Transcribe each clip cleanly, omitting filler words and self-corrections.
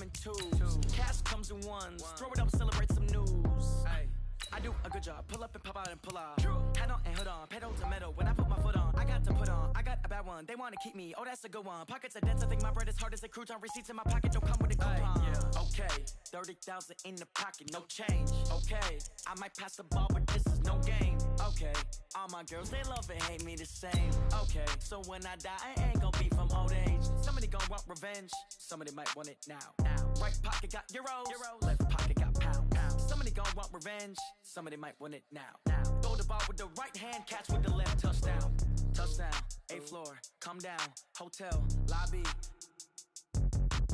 come in twos. Cash comes in ones. Throw it up, celebrate some news. Ay. I do a good job. Pull up and pop out and pull off. Head on and hood on. Pedal to metal. When I put my foot on, I got to put on. I got a bad one. They want to keep me. Oh, that's a good one. Pockets are dense. I think my bread is hard as a crouton. Receipts in my pocket don't come with a coupon. Yeah. Okay. 30,000 in the pocket. No change. Okay. I might pass the ball, but this is no game. Okay. All my girls, they love and hate me the same. Okay. So when I die, I ain't gonna be from old age. Somebody gonna want revenge. Somebody might want it now. Right pocket got euros. Left pocket got pounds. Somebody gonna want revenge. Somebody might want it now. Throw the ball with the right hand, catch with the left. Touchdown. Touchdown. 8th floor. Come down. Hotel. Lobby.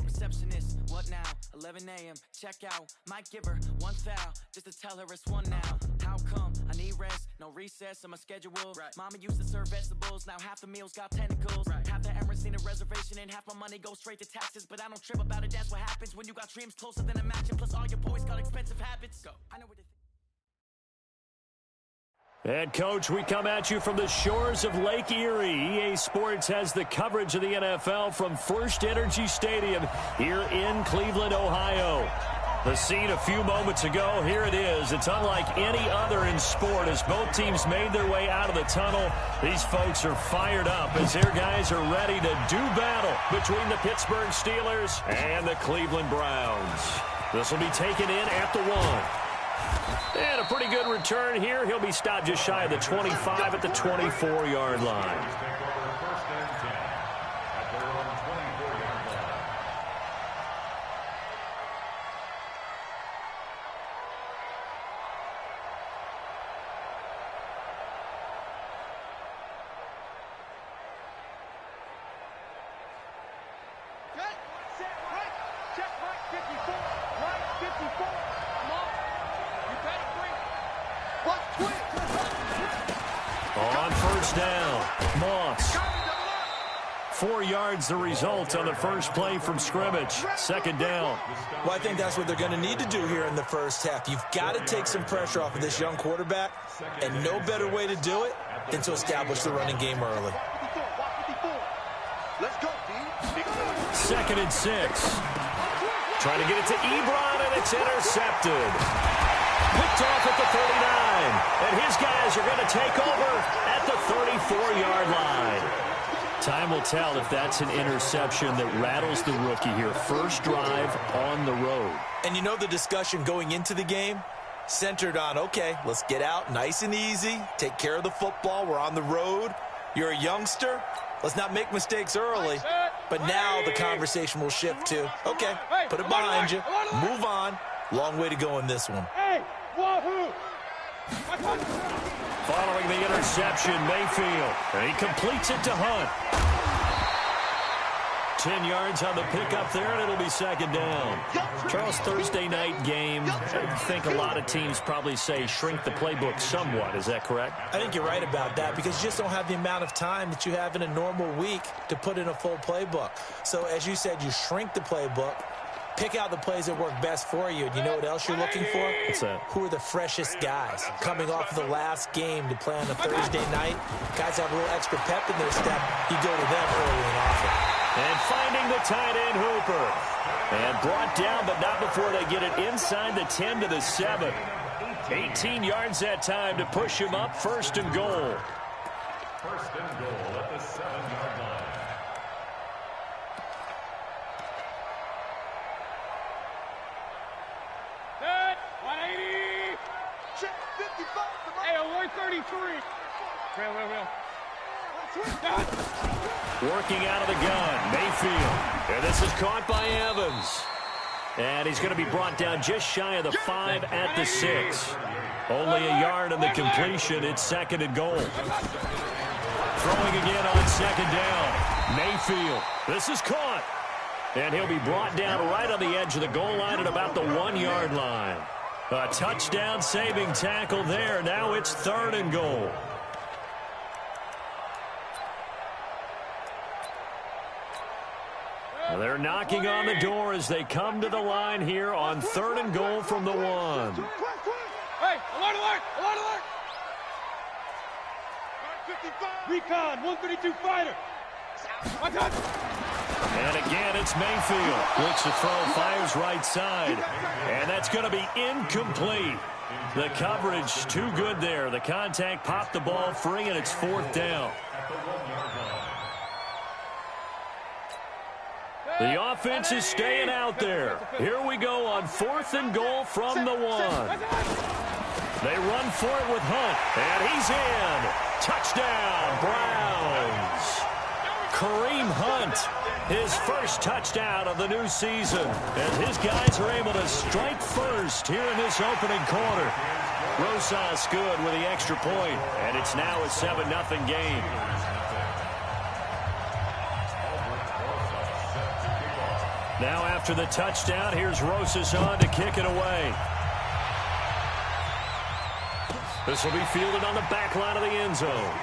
Receptionist. What now? 11 a.m. Check out. Might give her one foul just to tell her it's one now. How come? I need rest. No recess in my schedule. Right. Mama used to serve vegetables. Now half the meals got tentacles. Right. Half the Emirates seen a reservation and half my money goes straight to taxes. But I don't trip about it. That's what happens when you got dreams closer than a match. And plus all your boys got expensive habits. Go. I know what they think. And, Coach, we come at you from the shores of Lake Erie. EA Sports has the coverage of the NFL from First Energy Stadium here in Cleveland, Ohio. The scene a few moments ago, here it is. It's unlike any other in sport as both teams made their way out of the tunnel. These folks are fired up as their guys are ready to do battle between the Pittsburgh Steelers and the Cleveland Browns. This will be taken in at the 1. And a pretty good return here. He'll be stopped just shy of the 25 at the 24-yard line. On first down, Moss. 4 yards the result on the first play from scrimmage. Second down. Well, I think that's what they're going to need to do here in the first half. You've got to take some pressure off of this young quarterback, and no better way to do it than to establish the running game early. Second and 6. Trying to get it to Ebron, and it's intercepted. Picked off at the 39, and his guys are going to take over at the 34-yard line. Time will tell if that's an interception that rattles the rookie here. First drive on the road. And you know the discussion going into the game centered on, okay, let's get out nice and easy, take care of the football, we're on the road. You're a youngster, let's not make mistakes early. But now the conversation will shift to, okay, put it behind you, move on. Long way to go in this one. Following the interception, Mayfield. And he completes it to Hunt. 10 yards on the pickup there, and it'll be second down. Charles, Thursday night game, I think a lot of teams probably say shrink the playbook somewhat. Is that correct? I think you're right about that because you just don't have the amount of time that you have in a normal week to put in a full playbook. So as you said, you shrink the playbook. Pick out the plays that work best for you. And you know what else you're looking for? What's that? Who are the freshest guys coming off of the last game to play on a Thursday night? Guys have a little extra pep in their step. You go to them early and often. And finding the tight end, Hooper. And brought down, but not before they get it inside the 10 to the 7. 18 yards that time to push him up. First and goal. First and goal at the 7-yard line. Working out of the gun, Mayfield. And this is caught by Evans. And he's going to be brought down just shy of the 5 at the 6. Only a yard on the completion. It's second and goal. Throwing again on second down. Mayfield. This is caught. And he'll be brought down right on the edge of the goal line at about the 1-yard line. A touchdown-saving tackle there. Now it's third and goal. They're knocking on the door as they come to the line here on third and goal from the 1. Hey, alert, alert, alert, alert. Recon, 132 fighter. Watch out. And again, it's Mayfield. Looks to throw, fires right side. And that's going to be incomplete. The coverage too good there. The contact popped the ball free, and it's 4th down. The offense is staying out there. Here we go on 4th and goal from the 1. They run for it with Hunt, and he's in. Touchdown, Browns. Kareem Hunt, his first touchdown of the new season. And his guys are able to strike first here in this opening quarter. Rosas good with the extra point, and it's now a 7-0 game. Now after the touchdown, here's Rosas on to kick it away. This will be fielded on the back line of the end zone.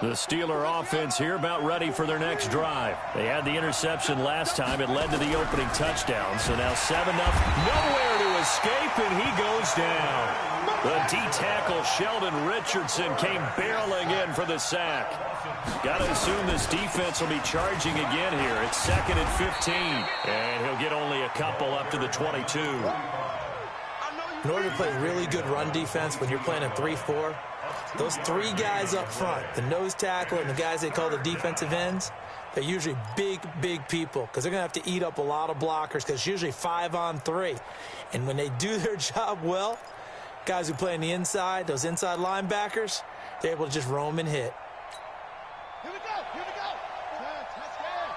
The Steeler offense here about ready for their next drive. They had the interception last time. It led to the opening touchdown. So now 7-0. Nowhere to escape, and he goes down. The D-tackle Sheldon Richardson came barreling in for the sack. Got to assume this defense will be charging again here. It's 2nd and 15. And he'll get only a couple up to the 22. In order to play really good run defense when you're playing a 3-4, those 3 guys up front, the nose tackle and the guys they call the defensive ends, they're usually big, big people because they're going to have to eat up a lot of blockers because it's usually 5-on-3. And when they do their job well, guys who play on the inside, those inside linebackers, they're able to just roam and hit. Here we go. Here we go. Touchdown.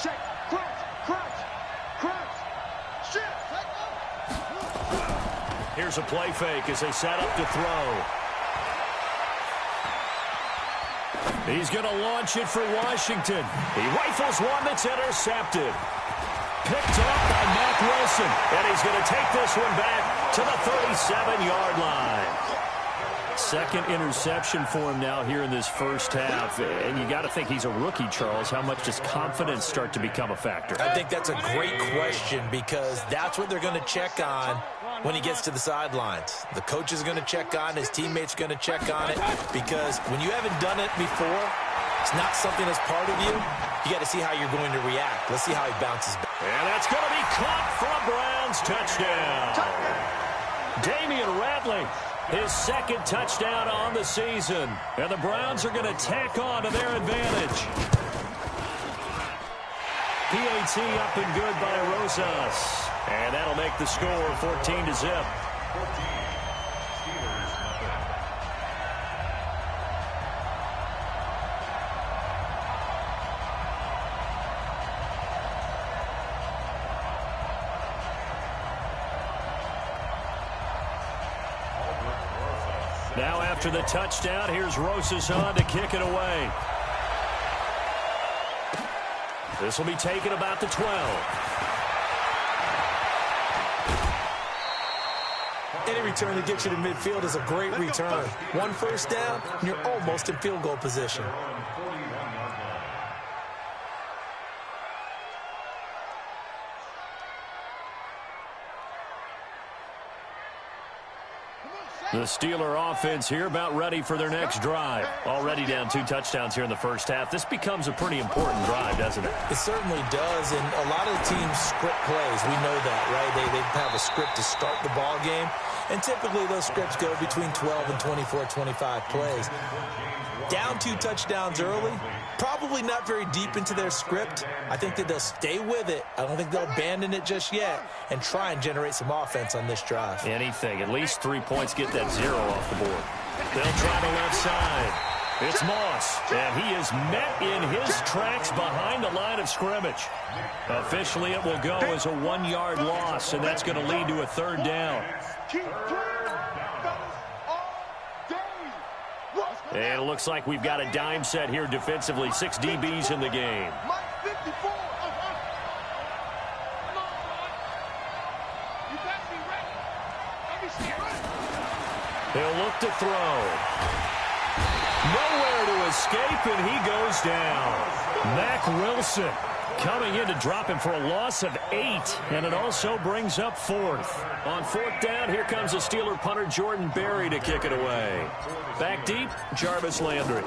Check. Crunch. Shit. Here's a play fake as they set up to throw. He's going to launch it for Washington. He rifles one that's intercepted. Picked up by Mack Wilson. And he's going to take this one back to the 37-yard line. Second interception for him now here in this first half. And you got to think he's a rookie, Charles. How much does confidence start to become a factor? I think that's a great question because that's what they're going to check on when he gets to the sidelines. The coach is going to check on, his teammates are going to check on it, because when you haven't done it before, it's not something that's part of you. You got to see how you're going to react. Let's see how he bounces back. And that's going to be caught for a Browns touchdown. Damian Ratley, his 2nd touchdown on the season. And the Browns are going to tack on to their advantage. PAT up and good by Rosas. And that'll make the score 14-0. Now after the touchdown, here's Rosas on to kick it away. This will be taken about the 12. Any return that gets you to midfield is a great return. 1 first down, and you're almost in field goal position. The Steeler offense here about ready for their next drive. Already down 2 touchdowns here in the first half. This becomes a pretty important drive, doesn't it? It certainly does, and a lot of the teams script plays. We know that, right? They have a script to start the ball game, and typically those scripts go between 12 and 24, 25 plays. Down 2 touchdowns early, probably not very deep into their script. I think that they'll stay with it. I don't think they'll abandon it just yet and try and generate some offense on this drive. Anything. At least 3 points, get that 0 off the board. They'll try the left side. It's Moss, and he is met in his tracks behind the line of scrimmage. Officially, it will go as a 1-yard loss, and that's going to lead to a 3rd down. And it looks like we've got a dime set here defensively. 6 DBs in the game. He'll look to throw. Nowhere to escape, and he goes down. Mack Wilson coming in to drop him for a loss of 8, and it also brings up 4th. On 4th down, here comes the Steeler punter Jordan Berry to kick it away. Back deep, Jarvis Landry.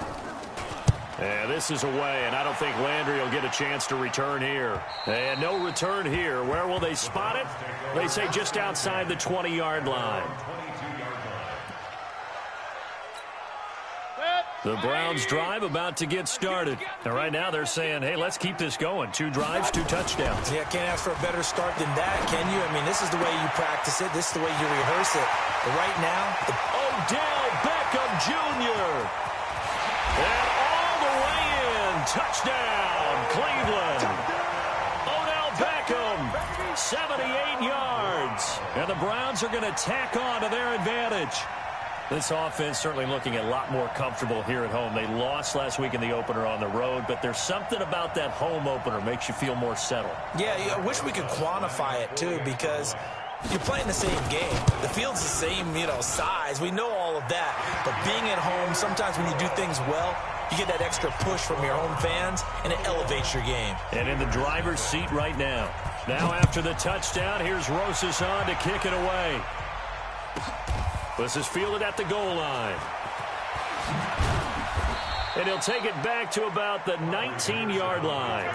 And this is away, and I don't think Landry will get a chance to return here. And no return here. Where will they spot it? They say just outside the 20-yard line. The Browns drive about to get started. And right now they're saying, hey, let's keep this going. 2 drives, 2 touchdowns. Yeah, can't ask for a better start than that, can you? I mean, this is the way you practice it. This is the way you rehearse it. But right now, Odell Beckham Jr. And all the way in. Touchdown, Cleveland. Odell Beckham, 78 yards. And the Browns are going to tack on to their advantage. This offense certainly looking a lot more comfortable here at home. They lost last week in the opener on the road, but there's something about that home opener makes you feel more settled. Yeah, I wish we could quantify it, too, because you're playing the same game. The field's the same, size. We know all of that. But being at home, sometimes when you do things well, you get that extra push from your home fans, and it elevates your game. And in the driver's seat right now. Now after the touchdown, here's Rosas on to kick it away. This is fielded at the goal line. And he'll take it back to about the 19-yard line.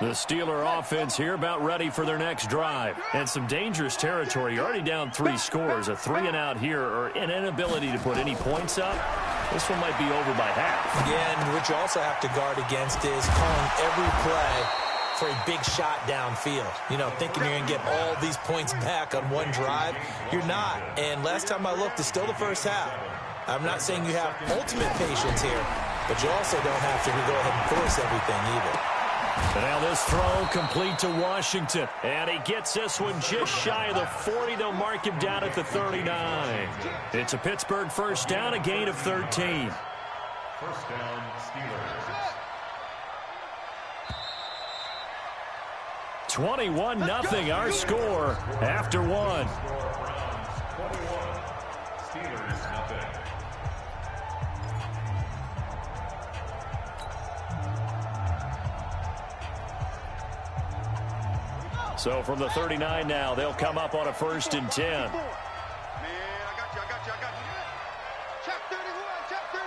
The Steeler offense here about ready for their next drive. And some dangerous territory. You're already down 3 scores. A 3-and-out here or an inability to put any points up. This one might be over by half. Yeah, and what you also have to guard against is calling every play for a big shot downfield. Thinking you're going to get all these points back on one drive. You're not. And last time I looked, it's still the first half. I'm not saying you have ultimate patience here, but you also don't have to go ahead and force everything either. Now this throw complete to Washington. And he gets this one just shy of the 40. They'll mark him down at the 39. It's a Pittsburgh first down, a gain of 13. First down, Steelers. 21-0 our score after 1. 21. Steelers, nothing. So from the 39 now, they'll come up on a 1st and 10. Man, I got you. Check 31, check 31.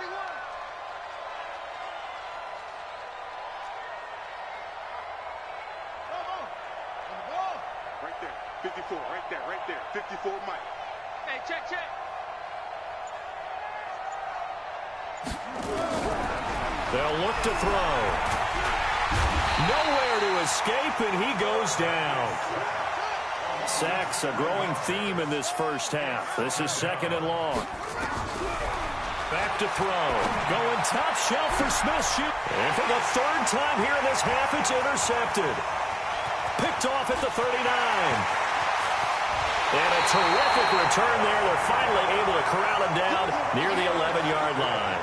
Right there, 54, right there. 54, Mike. Hey, check. They'll look to throw. Nowhere to escape, and he goes down. Sacks a growing theme in this first half. This is 2nd and long. Back to throw. Going top shelf for Smith. And for the 3rd time here in this half, it's intercepted. Picked off at the 39. And a terrific return there. They're finally able to corral him down near the 11-yard line.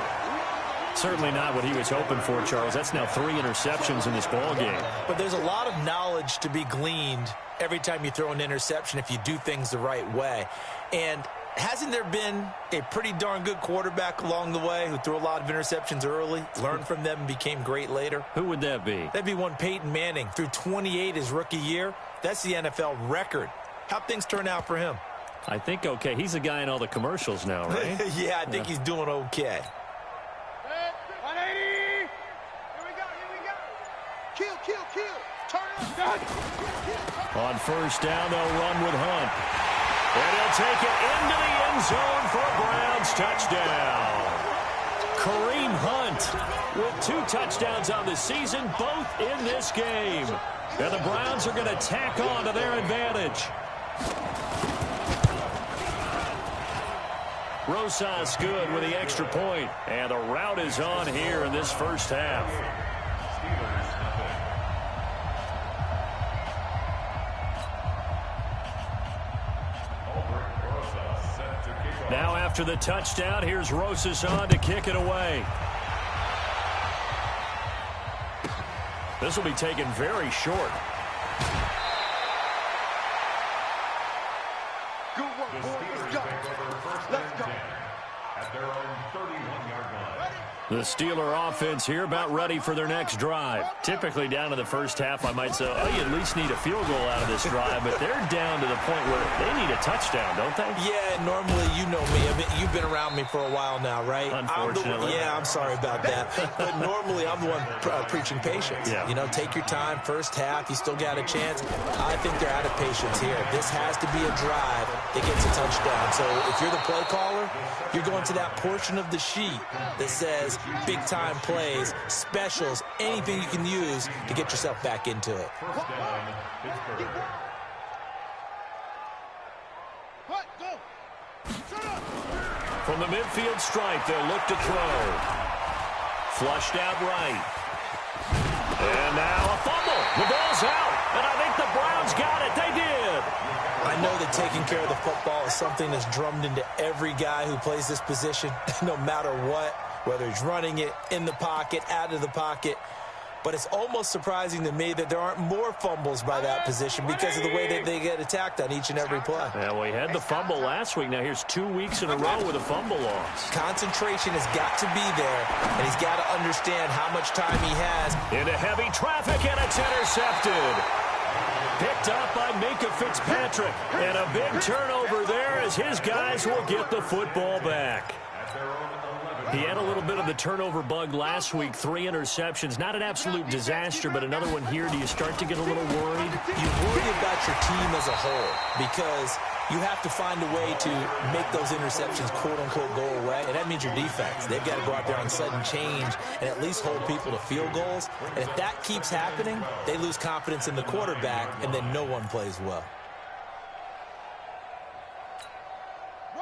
Certainly not what he was hoping for, Charles. That's now 3 interceptions in this ball game. But there's a lot of knowledge to be gleaned every time you throw an interception if you do things the right way. And hasn't there been a pretty darn good quarterback along the way who threw a lot of interceptions early, learned from them, and became great later? Who would that be? That'd be one Peyton Manning. Threw 28 his rookie year. That's the NFL record. How'd things turn out for him? I think okay. He's a guy in all the commercials now, right? Yeah, I think he's doing okay. 180. Here we go. Kill. Turn up. On 1st down, they'll run with Hunt. And he'll take it into the end zone for a Browns touchdown. Kareem Hunt with 2 touchdowns on the season, both in this game. And the Browns are going to tack on to their advantage. Rosas good with the extra point. And the route is on here in this first half. Now after the touchdown, here's Rosas on to kick it away. This will be taken very short. Good work, The boys. Steelers Let's go. take over first Let's and go. 10 at their own 31-yard line. The Steeler offense here about ready for their next drive. Typically down to the first half, I might say, oh, you at least need a field goal out of this drive, but they're down to the point where they need a touchdown, don't they? Yeah, normally, you know me. I mean, you've been around me for a while now, right? Unfortunately. I'm sorry about that. But normally, I'm the one preaching patience. Yeah. You know, take your time, first half, you still got a chance. I think they're out of patience here. This has to be a drive that gets a touchdown. So if you're the play caller, you're going to that portion of the sheet that says big-time plays, specials, anything you can use to get yourself back into it. First down, Pittsburgh. From the midfield stripe, they'll look to throw. Flushed out right. And now a fumble. The ball's out. And I think the Browns got it. They did. I know that taking care of the football is something that's drummed into every guy who plays this position, no matter what, whether he's running it, in the pocket, out of the pocket. But it's almost surprising to me that there aren't more fumbles by that position because of the way that they get attacked on each and every play. Yeah, we had the fumble last week. Now here's 2 weeks in a row with a fumble loss. Concentration has got to be there, and he's got to understand how much time he has. Into heavy traffic, and it's intercepted. Picked up by Minka Fitzpatrick. And a big turnover there as his guys will get the football back. He had a little bit of the turnover bug last week, 3 interceptions. Not an absolute disaster, but another one here. Do you start to get a little worried? You worry about your team as a whole because you have to find a way to make those interceptions, quote-unquote, go away, and that means your defense. They've got to go out there on sudden change and at least hold people to field goals. And if that keeps happening, they lose confidence in the quarterback, and then no one plays well.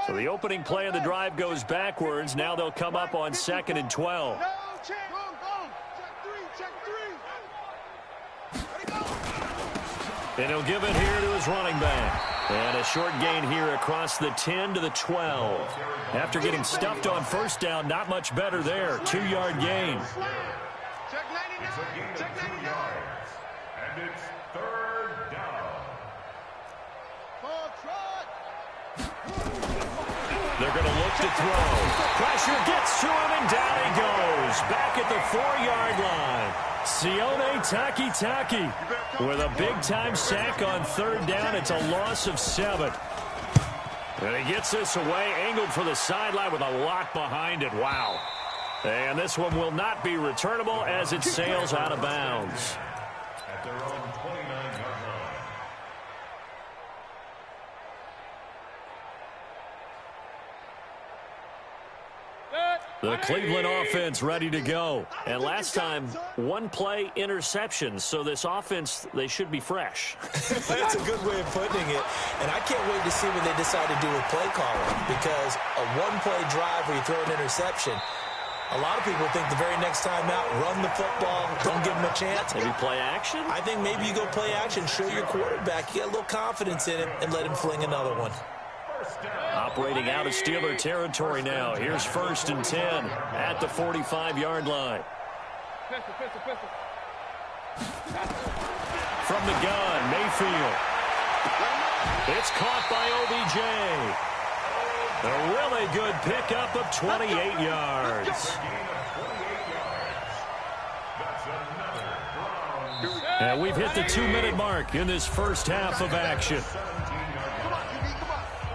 So the opening play of the drive goes backwards. Now they'll come up on 2nd and 12. And he'll give it here to his running back. And a short gain here across the 10 to the 12. After getting stuffed on first down, not much better there. 2-yard gain. It's a gain of 2 yards. And it's 3rd down. They're going to look to throw. Pressure gets to him, and down he goes. Back at the 4-yard line. Sione Takitaki with a big-time sack on 3rd down. It's a loss of 7. And he gets this away, angled for the sideline with a lot behind it. Wow. And this one will not be returnable as it sails out of bounds. At their own 29-yard line. The Cleveland offense ready to go. And last time, 1 play interception. So this offense, they should be fresh. That's a good way of putting it. And I can't wait to see what they decide to do with play calling because a 1-play drive where you throw an interception, a lot of people think the very next time out, run the football, don't give them a chance. Maybe play action? I think maybe you go play action, show your quarterback, you get a little confidence in him, and let him fling another one. Operating out of Steeler territory now. Here's 1st and 10 at the 45-yard line. From the gun, Mayfield. It's caught by OBJ. A really good pickup of 28 yards. And we've hit the 2-minute mark in this first half of action.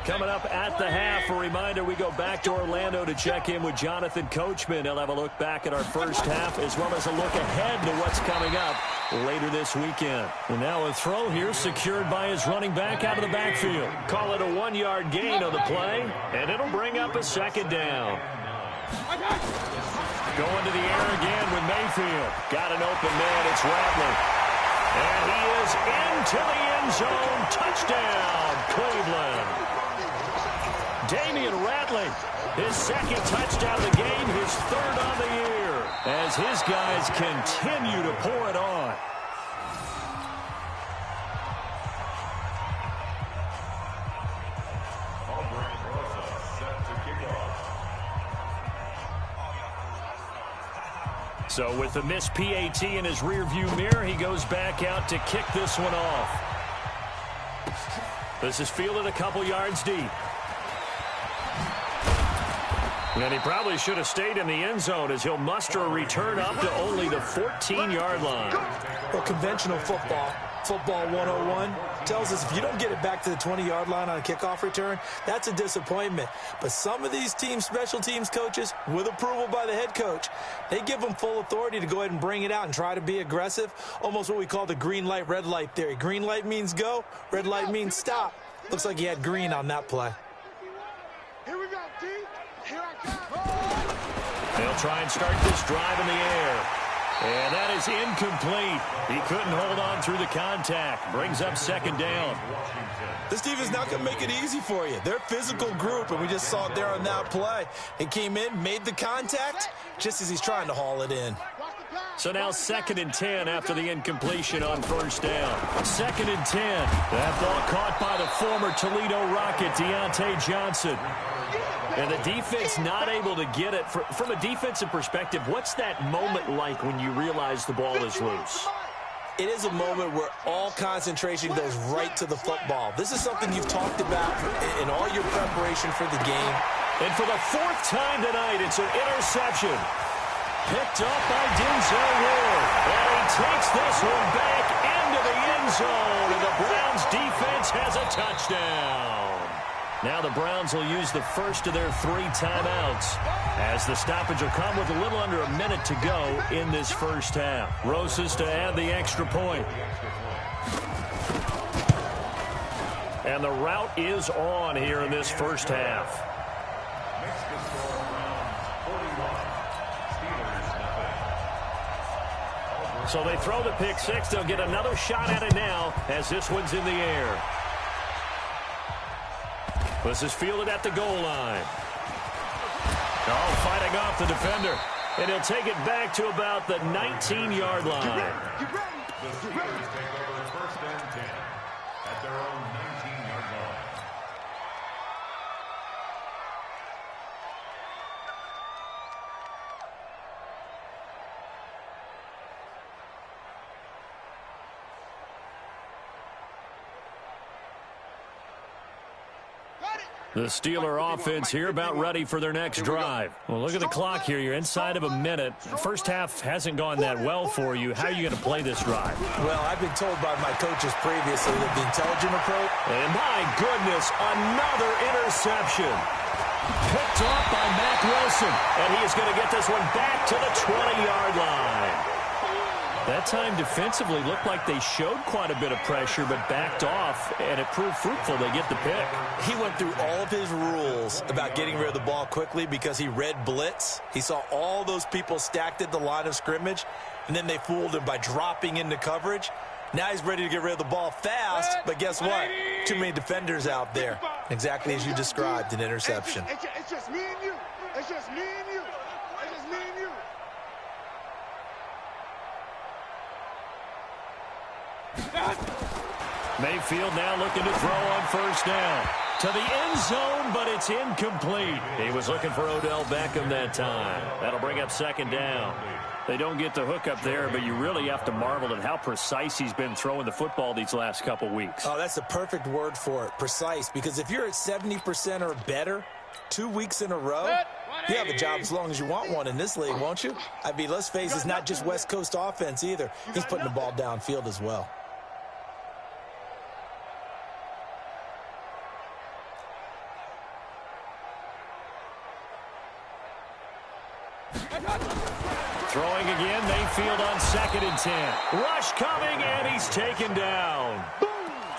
Coming up at the half, a reminder, we go back to Orlando to check in with Jonathan Coachman. He'll have a look back at our first half as well as a look ahead to what's coming up later this weekend. And now a throw here secured by his running back out of the backfield. Call it a 1-yard gain on the play, and it'll bring up a 2nd down. Going to the air again with Mayfield. Got an open man, it's Rattler. And he is into the end zone. Touchdown, Cleveland. Damian Rattling, his 2nd touchdown of the game, his 3rd on the year, as his guys continue to pour it on. So with the missed PAT in his rearview mirror, he goes back out to kick this one off. This is fielded a couple yards deep. And he probably should have stayed in the end zone as he'll muster a return up to only the 14-yard line. Well, conventional football 101, tells us if you don't get it back to the 20-yard line on a kickoff return, that's a disappointment. But some of these teams, special teams coaches, with approval by the head coach, they give them full authority to go ahead and bring it out and try to be aggressive, almost what we call the green light, red light theory. Green light means go, red light means stop. Looks like he had green on that play. Here we go, D. Here I come. They'll try and start this drive in the air. And that is incomplete. He couldn't hold on through the contact. Brings up second down. This team is not going to make it easy for you. They're a physical group, and we just saw it there on that play. He came in, made the contact, just as he's trying to haul it in. So now 2nd and 10 after the incompletion on first down. 2nd and 10. That ball caught by the former Toledo Rocket, Deontay Johnson. And the defense not able to get it. From a defensive perspective, what's that moment like when you realize the ball is loose? It is a moment where all concentration goes right to the football. This is something you've talked about in all your preparation for the game. And for the 4th time tonight, it's an interception. Picked up by Denzel Ward. And he takes this one back into the end zone. And the Browns defense has a touchdown. Now the Browns will use the first of their 3 timeouts as the stoppage will come with a little under a minute to go in this first half. Rosas to add the extra point. And the route is on here in this first half. So they throw the pick six. They'll get another shot at it now as this one's in the air. This is fielded at the goal line. Oh, fighting off the defender. And he'll take it back to about the 19-yard line. The Steelers take over 1st and 10 at their own 19-yard line. The Steeler offense here about ready for their next drive. Well, look at the clock here. You're inside of a minute. First half hasn't gone that well for you. How are you going to play this drive? Well, I've been told by my coaches previously that the intelligent approach. And my goodness, another interception. Picked off by Mack Wilson. And he is going to get this one back to the 20-yard line. That time defensively looked like they showed quite a bit of pressure but backed off, and it proved fruitful. They get the pick. He went through all of his rules about getting rid of the ball quickly because he read blitz. He saw all those people stacked at the line of scrimmage, and then they fooled him by dropping into coverage. Now he's ready to get rid of the ball fast, but guess what? Too many defenders out there. Exactly as you described, an interception. It's just me and you. It's just me and you. It's just me and you. Mayfield now looking to throw on first down. To the end zone, but it's incomplete. He was looking for Odell Beckham that time. That'll bring up second down. They don't get the hook up there, but you really have to marvel at how precise he's been throwing the football these last couple weeks. Oh, that's the perfect word for it, precise, because if you're at 70% or better 2 weeks in a row, you have a job as long as you want one in this league, won't you? I mean, let's face it, it's not just West Coast offense either. He's putting the ball downfield as well. Throwing again, Mayfield on 2nd and 10. Rush coming, and he's taken down.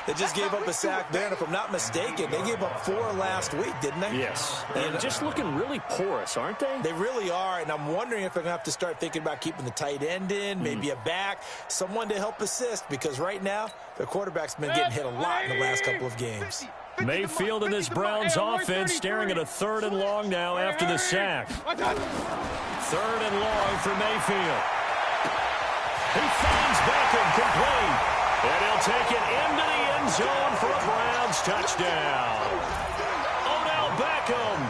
They just gave up a sack there, and if I'm not mistaken, they gave up 4 last week, didn't they? Yes. And just looking really porous, aren't they? They really are, and I'm wondering if they're going to have to start thinking about keeping the tight end in, maybe a back, someone to help assist, because right now, their quarterback's been getting hit a lot in the last couple of games. Mayfield and this Browns offense staring at a 3rd and long now after the sack. 3rd and long for Mayfield. He finds Beckham complete. And he'll take it into the end zone for a Browns touchdown. Odell Beckham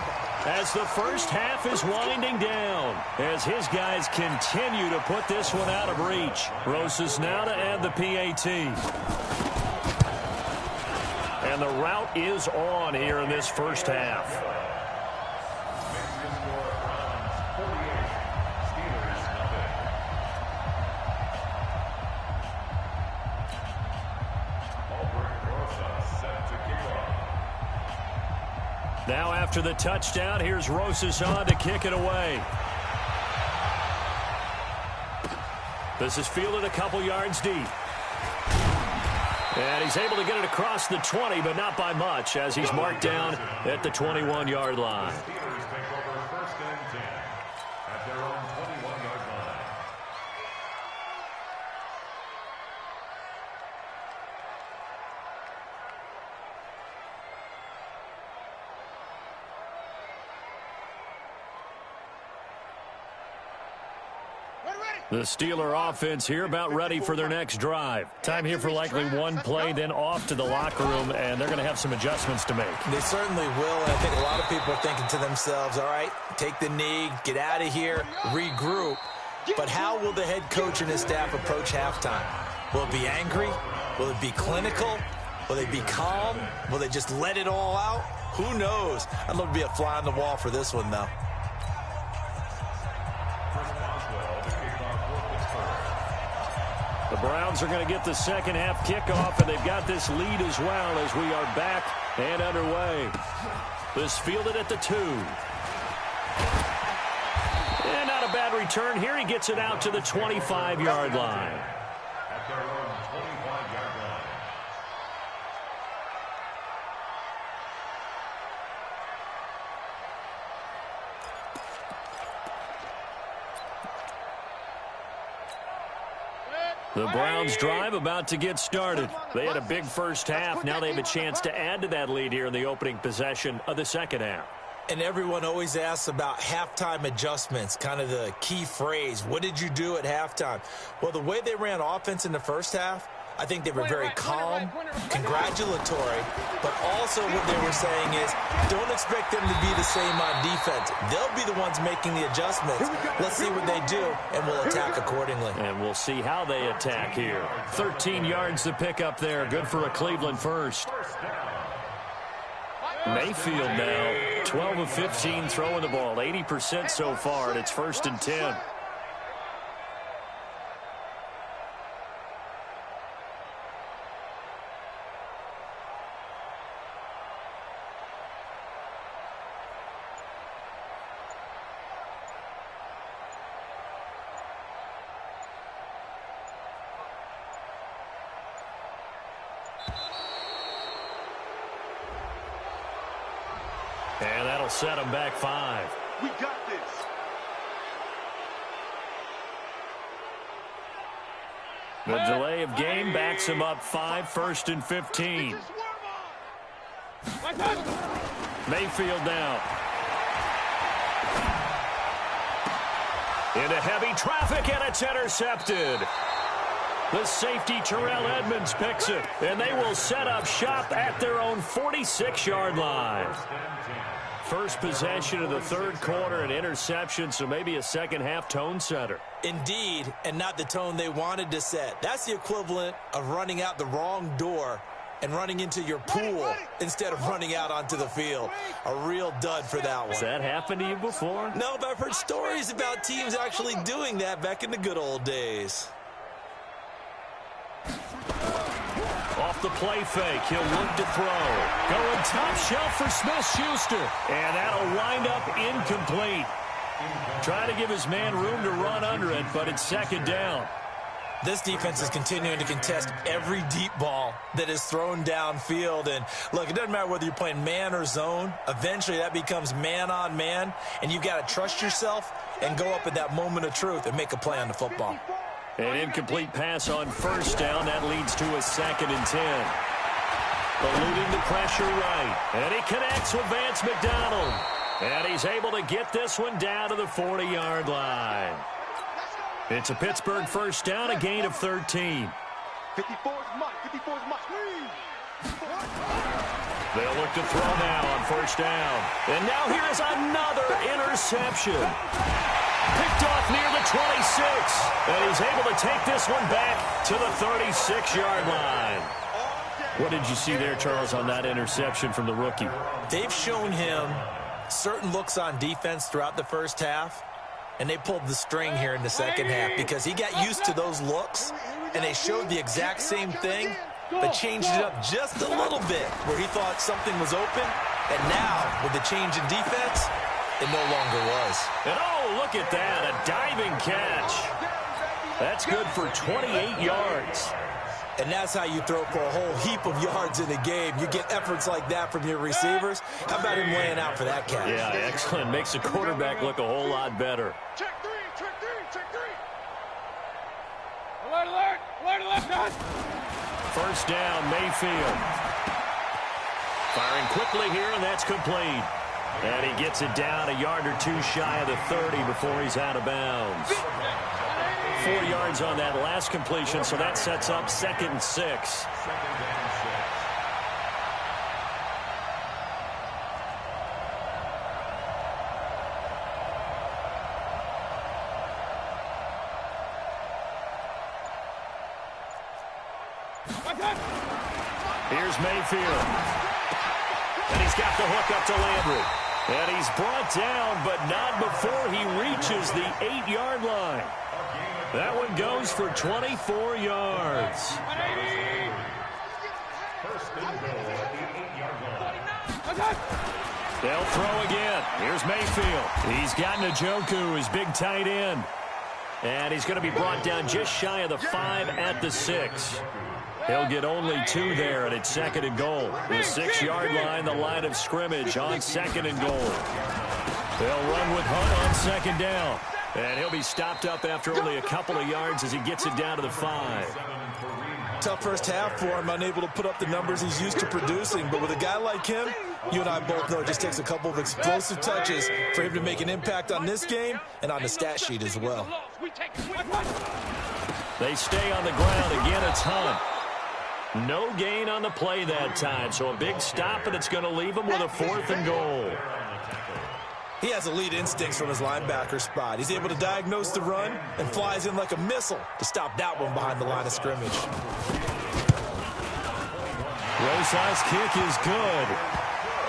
as the first half is winding down, as his guys continue to put this one out of reach. Rosas now to add the PAT. And the route is on here in this first half. Now after the touchdown, here's Rosas on to kick it away. This is fielded a couple yards deep. And he's able to get it across the 20, but not by much, as he's marked down at the 21-yard line. The Steeler offense here about ready for their next drive. Time here for likely one play, then off to the locker room, and they're going to have some adjustments to make. They certainly will, and I think a lot of people are thinking to themselves, all right, take the knee, get out of here, regroup. But how will the head coach and his staff approach halftime? Will it be angry? Will it be clinical? Will they be calm? Will they just let it all out? Who knows? I'd love to be a fly on the wall for this one, though. The Browns are going to get the second half kickoff, and they've got this lead as well as we are back and underway. This fielded at the 2. And not a bad return here. He gets it out to the 25-yard line. At their own 25-yard line. The Browns drive about to get started. They had a big first half. Now they have a chance to add to that lead here in the opening possession of the second half. And everyone always asks about halftime adjustments, kind of the key phrase. What did you do at halftime? Well, the way they ran offense in the first half, I think they were very calm, congratulatory, but also what they were saying is don't expect them to be the same on defense. They'll be the ones making the adjustments. Let's see what they do, and we'll attack accordingly. And we'll see how they attack here. 13 yards to pick up there. Good for a Cleveland first. Mayfield now, 12 of 15 throwing the ball, 80% so far, and it's 1st and 10. And that'll set them back 5. We got this. The delay of game backs him up 5, 1st and 15. Mayfield now. Into heavy traffic, and it's intercepted. The safety, Terrell Edmonds, picks it, and they will set up shop at their own 46-yard line. First possession of the third quarter, an interception, so maybe a second-half tone setter. Indeed, and not the tone they wanted to set. That's the equivalent of running out the wrong door and running into your pool instead of running out onto the field. A real dud for that one. Has that happened to you before? No, but I've heard stories about teams actually doing that back in the good old days. Off the play fake, he'll look to throw. Going top shelf for Smith-Schuster. And that'll wind up incomplete. Trying to give his man room to run under it, but it's second down. This defense is continuing to contest every deep ball that is thrown downfield. And, look, it doesn't matter whether you're playing man or zone. Eventually, that becomes man-on-man, and you've got to trust yourself and go up at that moment of truth and make a play on the football. An incomplete pass on first down. That leads to a 2nd and 10. Eluding the pressure right. And he connects with Vance McDonald. And he's able to get this one down to the 40-yard line. It's a Pittsburgh first down, a gain of 13. 54 is mine. 54 is mine. They'll look to throw now on first down. And now here is another interception. Picked off near the 26. And he's able to take this one back to the 36-yard line. What did you see there, Charles, on that interception from the rookie? They've shown him certain looks on defense throughout the first half, and they pulled the string here in the second half because he got used to those looks, and they showed the exact same thing, but changed it up just a little bit where he thought something was open, and now with the change in defense, it no longer was. And oh, look at that, a diving catch. That's good for 28 yards. And that's how you throw for a whole heap of yards in a game. You get efforts like that from your receivers. How about him laying out for that catch? Yeah, excellent. Makes the quarterback look a whole lot better. Check three, check three, check three. Alert, alert, alert, alert, guys. First down, Mayfield. Firing quickly here, and that's complete. And he gets it down a yard or two shy of the 30 before he's out of bounds. 4 yards on that last completion, so that sets up 2nd and 6. Here's Mayfield. And he's got the hook up to Landry. And he's brought down, but not before he reaches the 8-yard line. That one goes for 24 yards. They'll throw again. Here's Mayfield. He's got Njoku, his big tight end. And he's going to be brought down just shy of the 5 at the 6. He'll get only 2 there, and it's 2nd and goal. The 6-yard line, the line of scrimmage on 2nd and goal. They'll run with Hunt on 2nd down. And he'll be stopped up after only a couple of yards as he gets it down to the 5. Tough first half for him, unable to put up the numbers he's used to producing. But with a guy like him, you and I both know it just takes a couple of explosive touches for him to make an impact on this game and on the stat sheet as well. They stay on the ground. Again, it's Hunt. No gain on the play that time, so a big stop, and it's going to leave him with a 4th and goal. He has elite instincts from his linebacker spot. He's able to diagnose the run and flies in like a missile to stop that one behind the line of scrimmage. Rosas' kick is good.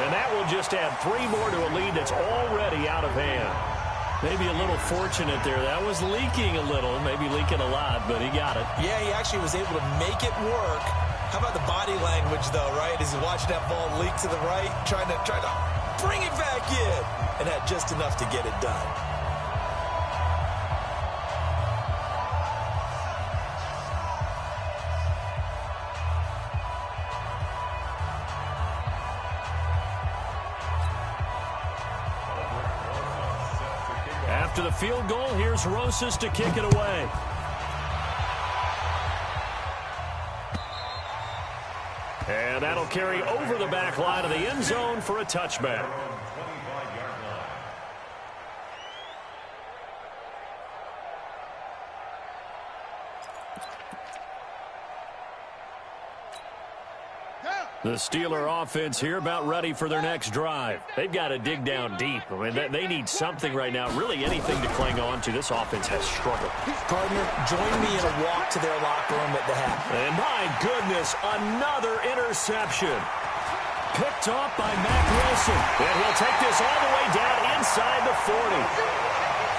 And that will just add 3 more to a lead that's already out of hand. Maybe a little fortunate there. That was leaking a little, maybe leaking a lot, but he got it. Yeah, he actually was able to make it work. How about the body language, though, right? As he's watching that ball leak to the right, trying to bring it back in, and had just enough to get it done. After the field goal, here's Rosas to kick it away. And that'll carry over the back line of the end zone for a touchback. The Steeler offense here about ready for their next drive. They've got to dig down deep. I mean, they need something right now, really anything to cling on to. This offense has struggled. Gardner, join me in a walk to their locker room at the half. And my goodness, another interception. Picked off by Mack Wilson. And he'll take this all the way down inside the 40.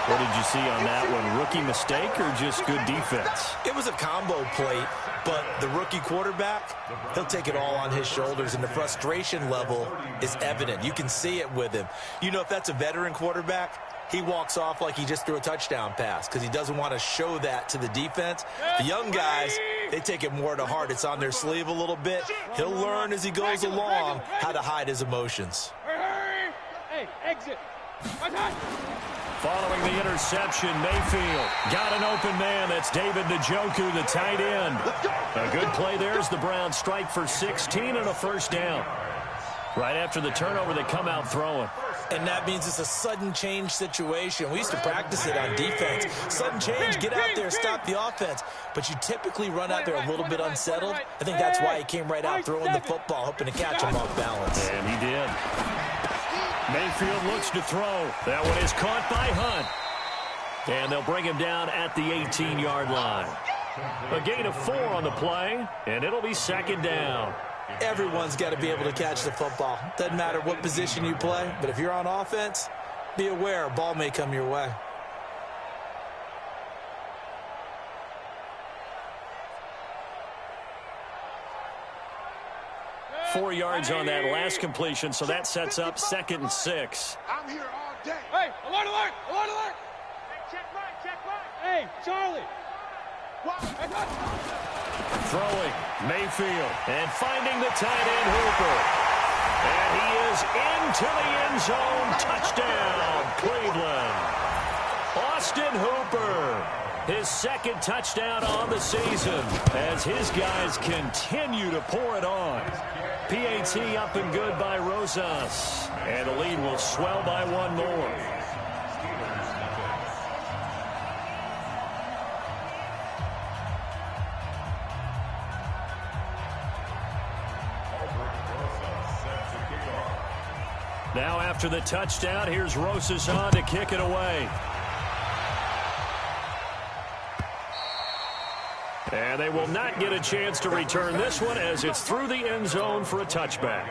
What did you see on that one? Rookie mistake or just good defense? It was a combo plate, but the rookie quarterback, he'll take it all on his shoulders, and the frustration level is evident. You can see it with him. You know, if that's a veteran quarterback, he walks off like he just threw a touchdown pass because he doesn't want to show that to the defense. The young guys, they take it more to heart. It's on their sleeve a little bit. He'll learn as he goes along how to hide his emotions. Hey, exit. Following the interception, Mayfield got an open man. That's David Njoku, the tight end. A good play there as the Browns strike for 16 and a first down. Right after the turnover, they come out throwing. And that means it's a sudden change situation. We used to practice it on defense. Sudden change, get out there, stop the offense. But you typically run out there a little bit unsettled. I think that's why he came right out throwing the football, hoping to catch him off balance. And he did. Mayfield looks to throw. That one is caught by Hunt. And they'll bring him down at the 18-yard line. A gain of 4 on the play, and it'll be second down. Everyone's got to be able to catch the football. Doesn't matter what position you play, but if you're on offense, be aware a ball may come your way. Four yards on that last completion, so that sets up 2nd and 6. I'm here all day. Hey, alert, alert, alert, alert. Check right, check right. Hey, Charlie. Throwing, Mayfield, and finding the tight end Hooper. And he is into the end zone. Touchdown, Cleveland. Austin Hooper, his 2nd touchdown on the season as his guys continue to pour it on. PAT up and good by Rosas, and the lead will swell by 1 more. Now after the touchdown, here's Rosas on to kick it away. And they will not get a chance to return this one as it's through the end zone for a touchback.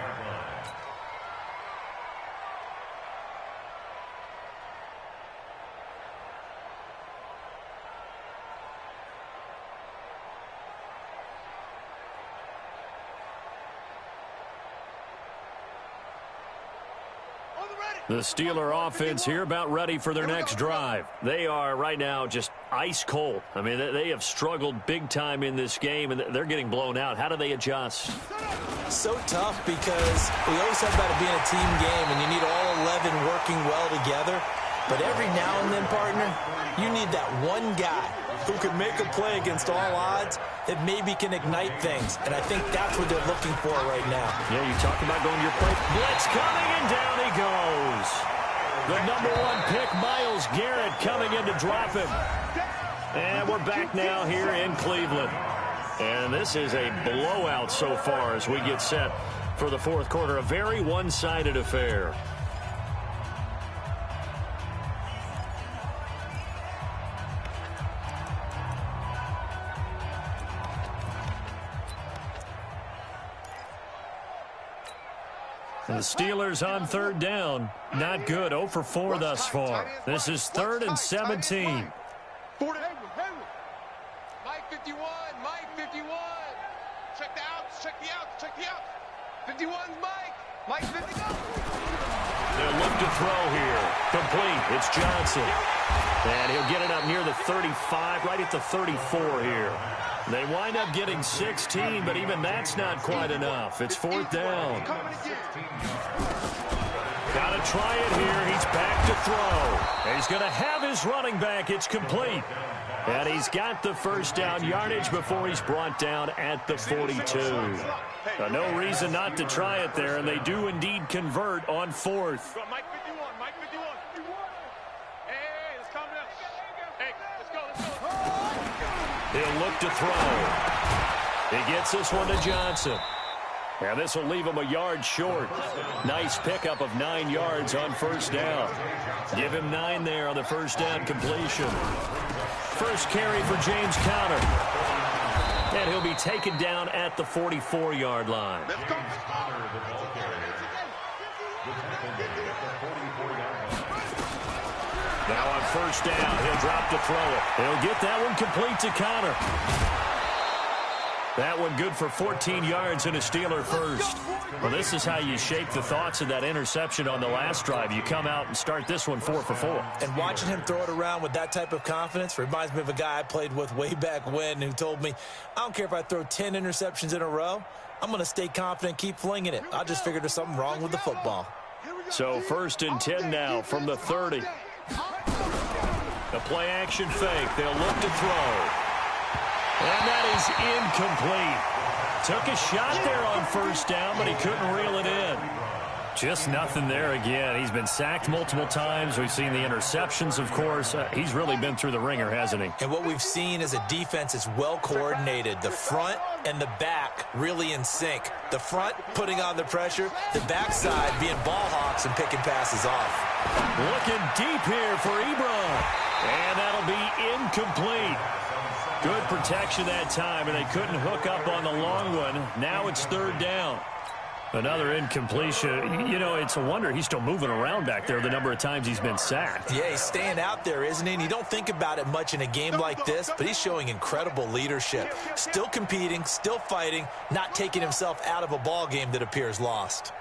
The Steeler offense here about ready for their next drive. They are right now just ice cold. I mean, they have struggled big time in this game, and they're getting blown out. How do they adjust? So tough because we always talk about it being a team game, and you need all 11 working well together. But every now and then, partner, you need that one guy who can make a play against all odds that maybe can ignite things. And I think that's what they're looking for right now. Yeah, you talk about going to your play. Blitz coming, and down he goes. The #1 pick, Myles Garrett, coming in to drop him. And we're back now here in Cleveland. And this is a blowout so far as we get set for the 4th quarter. A very one-sided affair. The Steelers on 3rd down. Not good. 0 for 4 thus far. This is 3rd and 17. Mike 51, Mike 51. Check the outs, check the outs, check the outs. 51's Mike. Mike 51. They'll look to throw here. Complete. It's Johnson. And he'll get it up near the 35, right at the 34 here. They wind up getting 16, but even that's not quite enough. It's 4th down. Got to try it here. He's back to throw. And he's going to have his running back. It's complete. And he's got the 1st down yardage before he's brought down at the 42. No reason not to try it there, and they do indeed convert on 4th. Mike 51, Mike 51. Hey, let's calm down. Hey, let's go, let's go. He'll look to throw. He gets this one to Johnson. And this will leave him a yard short. Nice pickup of 9 yards on 1st down. Give him 9 there on the 1st down completion. First carry for James Conner. And he'll be taken down at the 44-yard line. Let's go. Now on 1st down, he'll drop to throw it. He'll get that one complete to Conner. That one good for 14 yards and a Steeler first. Well, this is how you shape the thoughts of that interception on the last drive. You come out and start this one 4 for 4. And watching him throw it around with that type of confidence reminds me of a guy I played with way back when who told me, I don't care if I throw 10 interceptions in a row. I'm going to stay confident, keep flinging it. I just figured there's something wrong with the football. So 1st and 10 now from the 30. A play action fake. They'll look to throw. And that is incomplete. Took a shot there on 1st down, but he couldn't reel it in. Just nothing there again. He's been sacked multiple times. We've seen the interceptions, of course. He's really been through the ringer, hasn't he? And what we've seen is a defense that's well coordinated. The front and the back really in sync. The front putting on the pressure, the backside being ball hawks and picking passes off. Looking deep here for Ebron. And that'll be incomplete. Good protection that time, and they couldn't hook up on the long one. Now it's third down. Another incompletion. You know, it's a wonder he's still moving around back there the number of times he's been sacked. Yeah, he's staying out there, isn't he? And you don't think about it much in a game like this, but he's showing incredible leadership. Still competing, still fighting, not taking himself out of a ball game that appears lost.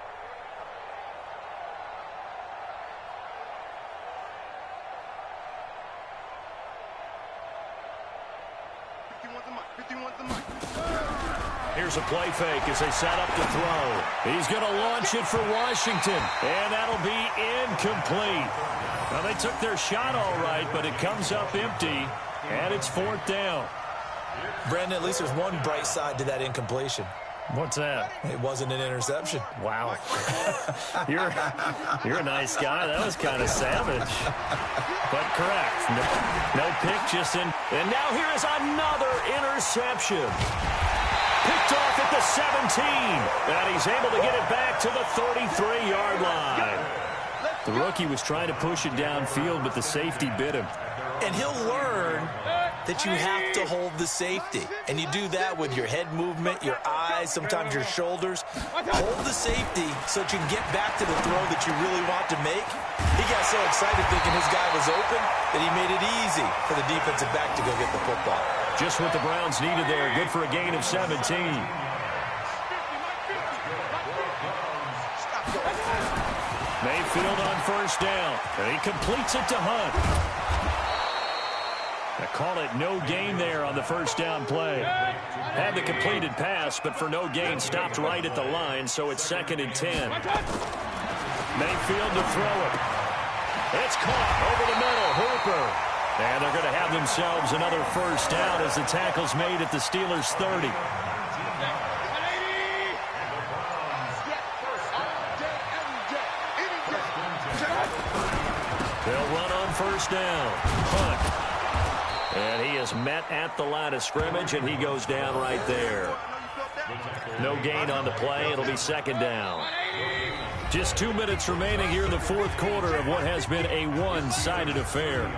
Here's a play fake as they set up to throw. He's going to launch it for Washington, and that'll be incomplete. Well, they took their shot all right, but it comes up empty, and it's fourth down. Brandon, at least there's one bright side to that incompletion. What's that? It wasn't an interception. Wow. You're a nice guy. That was kind of savage. But correct. No pick, just in. And now here is another interception. Picked off at the 17. And he's able to get it back to the 33-yard line. The rookie was trying to push it downfield, but the safety bit him. And he'll learn that you have to hold the safety. And you do that with your head movement, your eyes, sometimes your shoulders. Hold the safety so that you can get back to the throw that you really want to make. He got so excited thinking his guy was open that he made it easy for the defensive back to go get the football. Just what the Browns needed there. Good for a gain of 17. Mayfield on first down. And he completes it to Hunt. I call it no gain there on the first down play. Had the completed pass, but for no gain, stopped right at the line, so it's 2nd and 10. Mayfield to throw it. It's caught over the middle. Hooper. And they're going to have themselves another first down as the tackle's made at the Steelers' 30. They'll run on first down. Hunt. And he is met at the line of scrimmage, and he goes down right there. No gain on the play. It'll be 2nd down. Just 2 minutes remaining here in the fourth quarter of what has been a one-sided affair.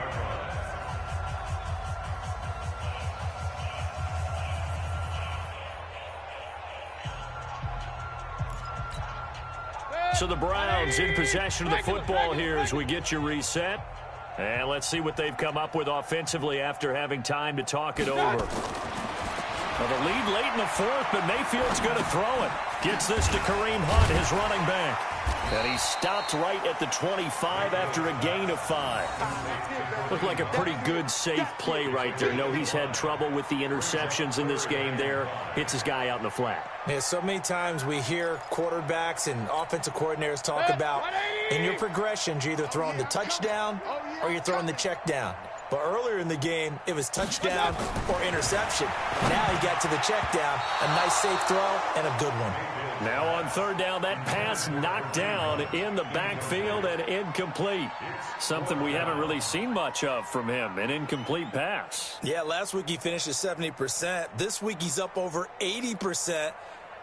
So the Browns in possession of the football here as we get you reset. And let's see what they've come up with offensively after having time to talk it over. Well, the lead late in the fourth, but Mayfield's going to throw it. Gets this to Kareem Hunt, his running back. And he stopped right at the 25 after a gain of 5. Looked like a pretty good, safe play right there. No, he's had trouble with the interceptions in this game there. Hits his guy out in the flat. Yeah, so many times we hear quarterbacks and offensive coordinators talk about in your progressions, you're either throwing the touchdown or you're throwing the check down. But earlier in the game, it was touchdown or interception. Now he got to the check down, a nice safe throw, and a good one. Now on third down, that pass knocked down in the backfield and incomplete. Something we haven't really seen much of from him, an incomplete pass. Yeah, last week he finished at 70%. This week he's up over 80%.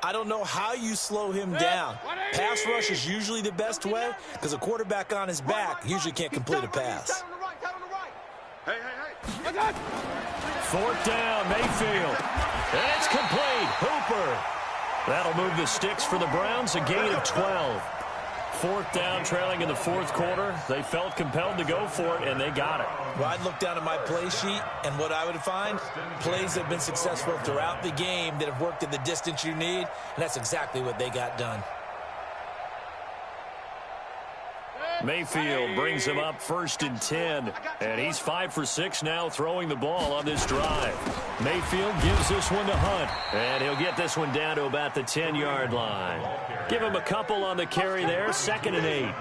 I don't know how you slow him down. Pass rush is usually the best way because a quarterback on his back usually can't complete a pass. Fourth down, Mayfield. And it's complete. Hooper. That'll move the sticks for the Browns, a gain of 12. Fourth down, trailing in the fourth quarter. They felt compelled to go for it, and they got it. Well, I'd look down at my play sheet, and what I would find, plays that have been successful throughout the game that have worked at the distance you need, and that's exactly what they got done. Mayfield brings him up 1st and 10. And he's 5 for 6 now throwing the ball on this drive. Mayfield gives this one to Hunt. And he'll get this one down to about the 10-yard line. Give him a couple on the carry there. 2nd and 8.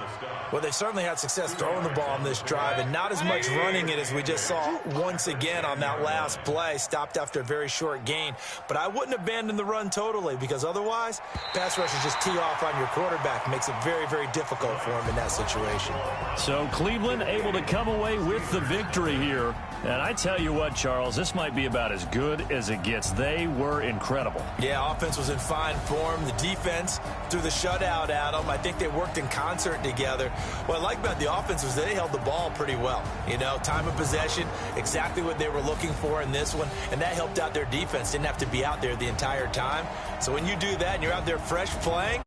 Well, they certainly had success throwing the ball on this drive, and not as much running it as we just saw once again on that last play. Stopped after a very short gain. But I wouldn't abandon the run totally, because otherwise, pass rushers just tee off on your quarterback. Makes it very, very difficult for him in that situation. So Cleveland able to come away with the victory here. And I tell you what, Charles, this might be about as good as it gets. They were incredible. Yeah, offense was in fine form. The defense threw the shutout at them. I think they worked in concert together. What I like about the offense was they held the ball pretty well. You know, time of possession, exactly what they were looking for in this one, and that helped out their defense. Didn't have to be out there the entire time. So when you do that and you're out there fresh playing,